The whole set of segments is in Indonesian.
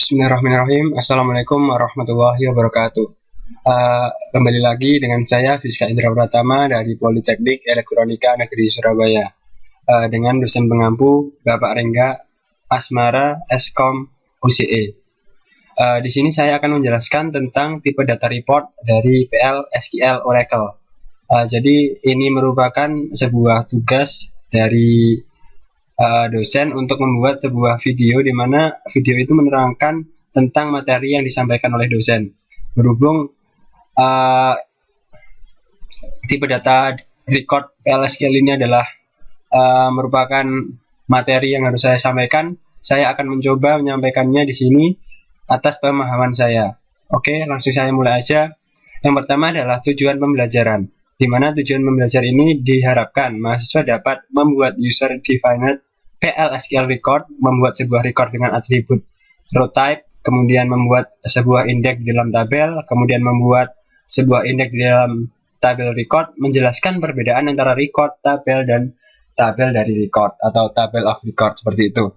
Bismillahirrahmanirrahim. Assalamualaikum warahmatullahi wabarakatuh. Kembali lagi dengan saya Fiska Indra Pratama dari Politeknik Elektronika Negeri Surabaya, dengan dosen pengampu Bapak Rengga Asmara Eskom UCE. Di sini saya akan menjelaskan tentang tipe data report dari PL SQL Oracle. Jadi ini merupakan sebuah tugas dari dosen untuk membuat sebuah video di mana video itu menerangkan tentang materi yang disampaikan oleh dosen. Berhubung tipe data record PL/SQL ini adalah merupakan materi yang harus saya sampaikan, saya akan mencoba menyampaikannya di sini atas pemahaman saya. Oke, langsung saya mulai aja. Yang pertama adalah tujuan pembelajaran, di mana tujuan pembelajar ini diharapkan mahasiswa dapat membuat user-defined PL/SQL record, membuat sebuah record dengan atribut row type, kemudian membuat sebuah indeks di dalam tabel, kemudian membuat sebuah indeks di dalam tabel record, menjelaskan perbedaan antara record, tabel, dan tabel dari record atau tabel of record, seperti itu.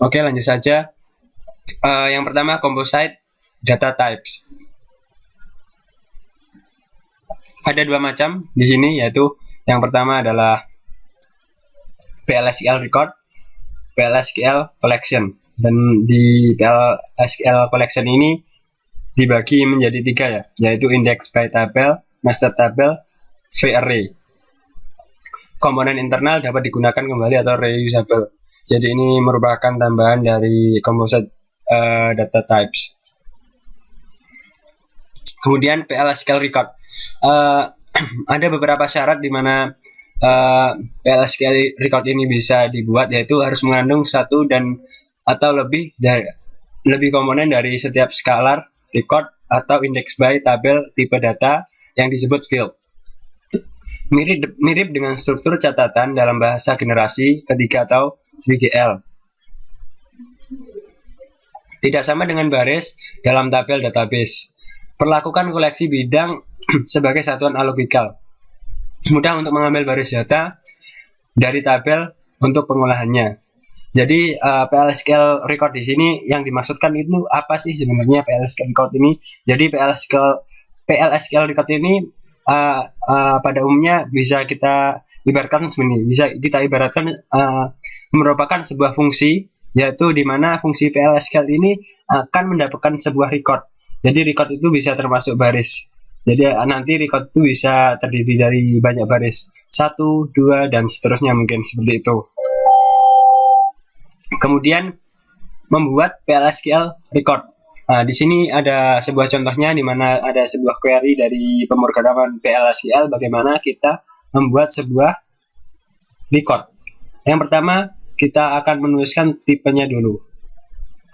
Oke, lanjut saja. Yang pertama, composite data types. Ada dua macam di sini, yaitu yang pertama adalah PL/SQL record, PL/SQL collection. Dan di PL/SQL collection ini dibagi menjadi tiga ya, yaitu index by table, master table, v-array. Komponen internal dapat digunakan kembali atau reusable. Jadi ini merupakan tambahan dari composite data types. Kemudian PL/SQL record. Ada beberapa syarat di mana PL/SQL record ini bisa dibuat, yaitu harus mengandung satu dan atau lebih komponen dari setiap scalar, record, atau index by tabel tipe data yang disebut field. Mirip dengan struktur catatan dalam bahasa generasi ketiga atau 3GL. Tidak sama dengan baris dalam tabel database. Perlakukan koleksi bidang sebagai satuan alogikal. Mudah untuk mengambil baris data dari tabel untuk pengolahannya. Jadi PL/SQL record di sini yang dimaksudkan itu apa sih sebenarnya PL/SQL record ini? Jadi PL/SQL record ini pada umumnya bisa kita ibaratkan merupakan sebuah fungsi, yaitu di mana fungsi PL/SQL ini akan mendapatkan sebuah record. Jadi record itu bisa termasuk baris. Jadi nanti record itu bisa terdiri dari banyak baris, 1, 2, dan seterusnya, mungkin seperti itu. Kemudian membuat PL/SQL record. Di sini ada sebuah contohnya di mana ada sebuah query dari pemrograman PL/SQL bagaimana kita membuat sebuah record. Yang pertama, kita akan menuliskan tipenya dulu.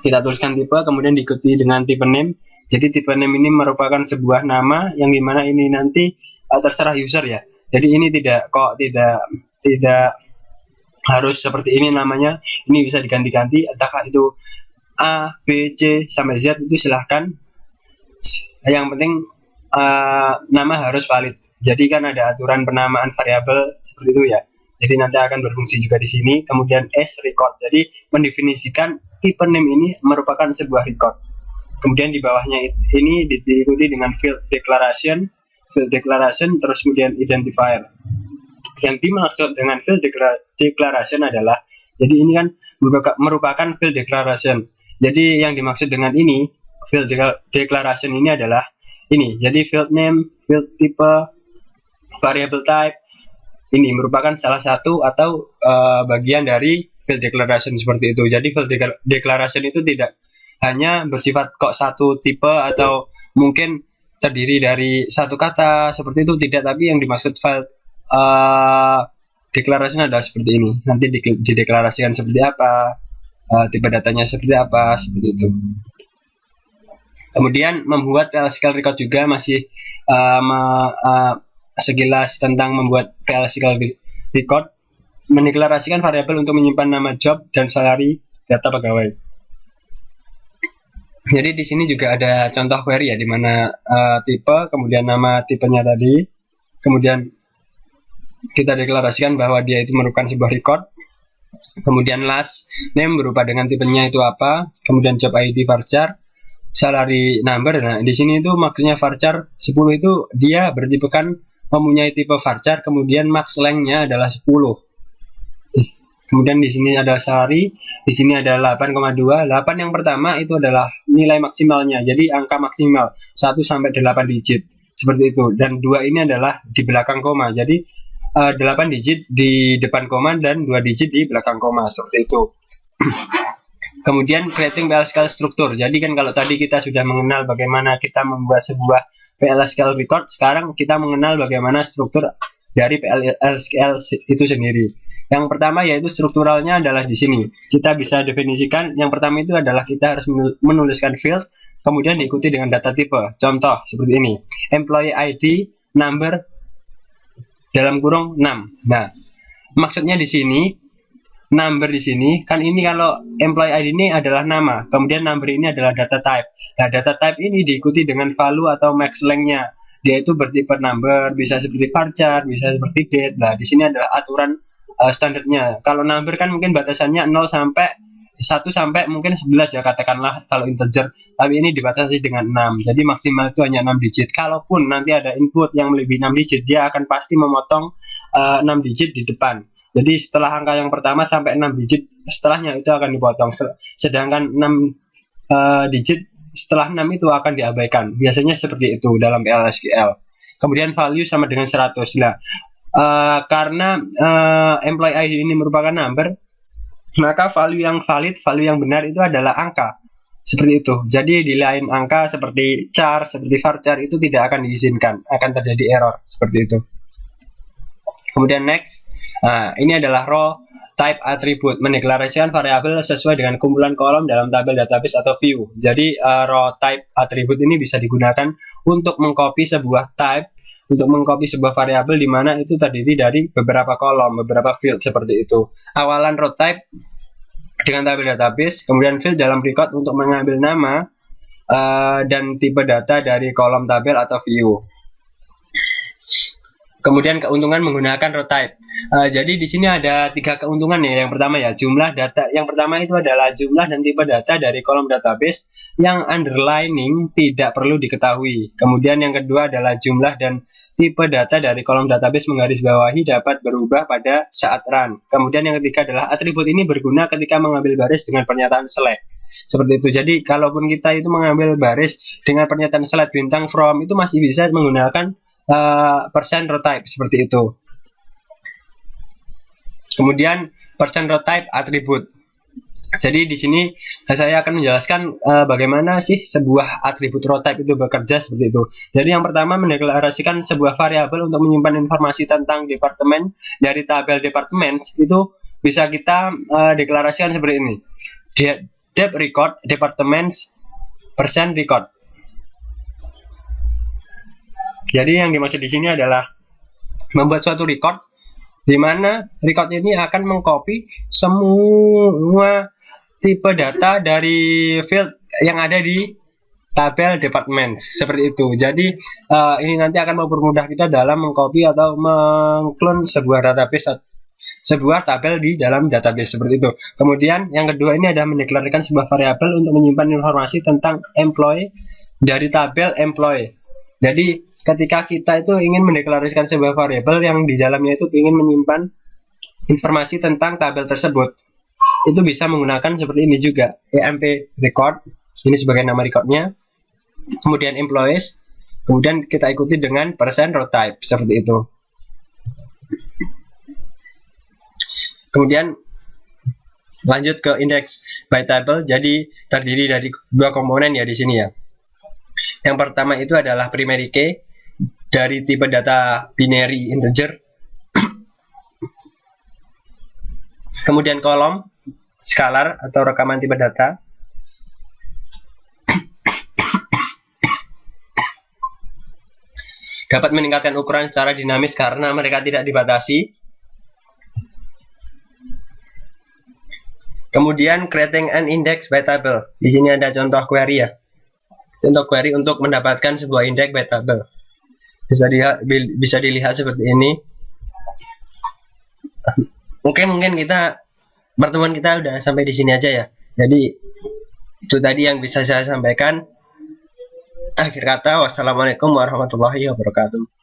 Kita tuliskan tipe, kemudian diikuti dengan tipe name. Jadi tipe name ini merupakan sebuah nama yang dimana ini nanti terserah user ya. Jadi ini tidak harus seperti ini namanya. Ini bisa diganti-ganti, entahkah itu A, B, C sampai Z, itu silahkan. Yang penting nama harus valid. Jadi kan ada aturan penamaan variabel seperti itu ya. Jadi nanti akan berfungsi juga di sini. Kemudian S record. Jadi mendefinisikan tipe name ini merupakan sebuah record. Kemudian di bawahnya ini diikuti dengan field declaration, terus kemudian identifier. Yang dimaksud dengan field declaration adalah, jadi ini kan merupakan field declaration. Jadi yang dimaksud dengan ini field declaration ini adalah ini. Jadi field name, field type, variable type ini merupakan salah satu atau bagian dari field declaration seperti itu. Jadi field declaration itu tidak hanya bersifat kok satu tipe atau mungkin terdiri dari satu kata seperti itu, tidak, tapi yang dimaksud file declaration adalah seperti ini. Nanti dideklarasikan seperti apa, tipe datanya seperti apa, seperti itu. Kemudian membuat PL/SQL record juga masih sekilas tentang membuat PL/SQL record. Mendeklarasikan variabel untuk menyimpan nama job dan salary data pegawai. Jadi di sini juga ada contoh query ya, di mana tipe, kemudian nama tipenya tadi, kemudian kita deklarasikan bahwa dia itu merupakan sebuah record. Kemudian last name berupa dengan tipenya itu apa, kemudian job ID varchar, salary number. Nah, di sini itu maksudnya varchar 10 itu dia bertipekan mempunyai tipe varchar, kemudian max length-nya adalah 10. Kemudian di sini ada salary, di sini ada 8,2. 8 yang pertama itu adalah nilai maksimalnya. Jadi angka maksimal 1 sampai 8 digit. Seperti itu. Dan 2 ini adalah di belakang koma. Jadi 8 digit di depan koma dan 2 digit di belakang koma. Seperti itu. Kemudian creating PL/SQL struktur. Jadi kan kalau tadi kita sudah mengenal bagaimana kita membuat sebuah PL/SQL record, sekarang kita mengenal bagaimana struktur dari PL/SQL itu sendiri. Yang pertama yaitu strukturalnya adalah di sini. Kita bisa definisikan, yang pertama itu adalah kita harus menuliskan field, kemudian diikuti dengan data tipe. Contoh seperti ini. Employee ID number dalam kurung 6. Nah, maksudnya di sini number di sini kan ini kalau employee ID ini adalah nama, kemudian number ini adalah data type. Nah, data type ini diikuti dengan value atau max length-nya. Dia itu bertipe number, bisa seperti varchar, bisa seperti date. Nah, di sini adalah aturan standarnya. Kalau number kan mungkin batasannya 0 sampai 1 sampai mungkin 11 ya katakanlah kalau integer, tapi ini dibatasi dengan 6. Jadi maksimal itu hanya 6 digit. Kalaupun nanti ada input yang melebihi 6 digit, dia akan pasti memotong 6 digit di depan. Jadi setelah angka yang pertama sampai 6 digit setelahnya itu akan dipotong. Sedangkan 6 digit setelah 6 itu akan diabaikan. Biasanya seperti itu dalam PL/SQL. Kemudian value sama dengan 100. Nah, karena employee ID ini merupakan number, maka value yang valid, value yang benar itu adalah angka. Seperti itu. Jadi di lain angka seperti char, seperti varchar itu tidak akan diizinkan, akan terjadi error seperti itu. Kemudian next, ini adalah raw type attribute, mendeklarasikan variabel sesuai dengan kumpulan kolom dalam tabel database atau view. Jadi raw type attribute ini bisa digunakan untuk mengcopy sebuah type, untuk mengcopy sebuah variabel di mana itu terdiri dari beberapa kolom, beberapa field seperti itu. Awalan row type dengan tabel database, kemudian field dalam record untuk mengambil nama dan tipe data dari kolom tabel atau view. Kemudian keuntungan menggunakan row type. Jadi di sini ada 3 keuntungan ya. Yang pertama ya jumlah data. Yang pertama itu adalah jumlah dan tipe data dari kolom database yang underlining tidak perlu diketahui. Kemudian yang kedua adalah jumlah dan tipe data dari kolom database menggarisbawahi dapat berubah pada saat run. Kemudian yang ketiga adalah atribut ini berguna ketika mengambil baris dengan pernyataan select. Seperti itu. Jadi kalaupun kita itu mengambil baris dengan pernyataan select bintang from, itu masih bisa menggunakan percent row type seperti itu. Kemudian percent row type atribut. Jadi di sini saya akan menjelaskan bagaimana sih sebuah atribut row type itu bekerja seperti itu. Jadi yang pertama mendeklarasikan sebuah variabel untuk menyimpan informasi tentang departemen dari tabel departemen, itu bisa kita deklarasikan seperti ini. Dep record departments percent record. Jadi yang dimaksud di sini adalah membuat suatu record di mana record ini akan mengcopy semua tipe data dari field yang ada di tabel department seperti itu. Jadi ini nanti akan mempermudah kita dalam mengcopy atau mengclone sebuah database, sebuah tabel di dalam database seperti itu. Kemudian yang kedua ini adalah mendeklarasikan sebuah variabel untuk menyimpan informasi tentang employee dari tabel employee. Jadi ketika kita itu ingin mendeklarasikan sebuah variabel yang di dalamnya itu ingin menyimpan informasi tentang tabel tersebut, itu bisa menggunakan seperti ini juga, emp record, ini sebagai nama recordnya, kemudian employees, kemudian kita ikuti dengan percent row type seperti itu. Kemudian lanjut ke index by table. Jadi terdiri dari 2 komponen ya di sini ya. Yang pertama itu adalah primary key dari tipe data binary integer. Kemudian kolom scalar atau rekaman tipe data. Dapat meningkatkan ukuran secara dinamis karena mereka tidak dibatasi. Kemudian creating an index by table. Di sini ada contoh query ya. Contoh query untuk mendapatkan sebuah index by table. Bisa dilihat seperti ini. Mungkin kita pertemuan kita udah sampai di sini aja ya. Jadi itu tadi yang bisa saya sampaikan. Akhir kata, wassalamualaikum warahmatullahi wabarakatuh.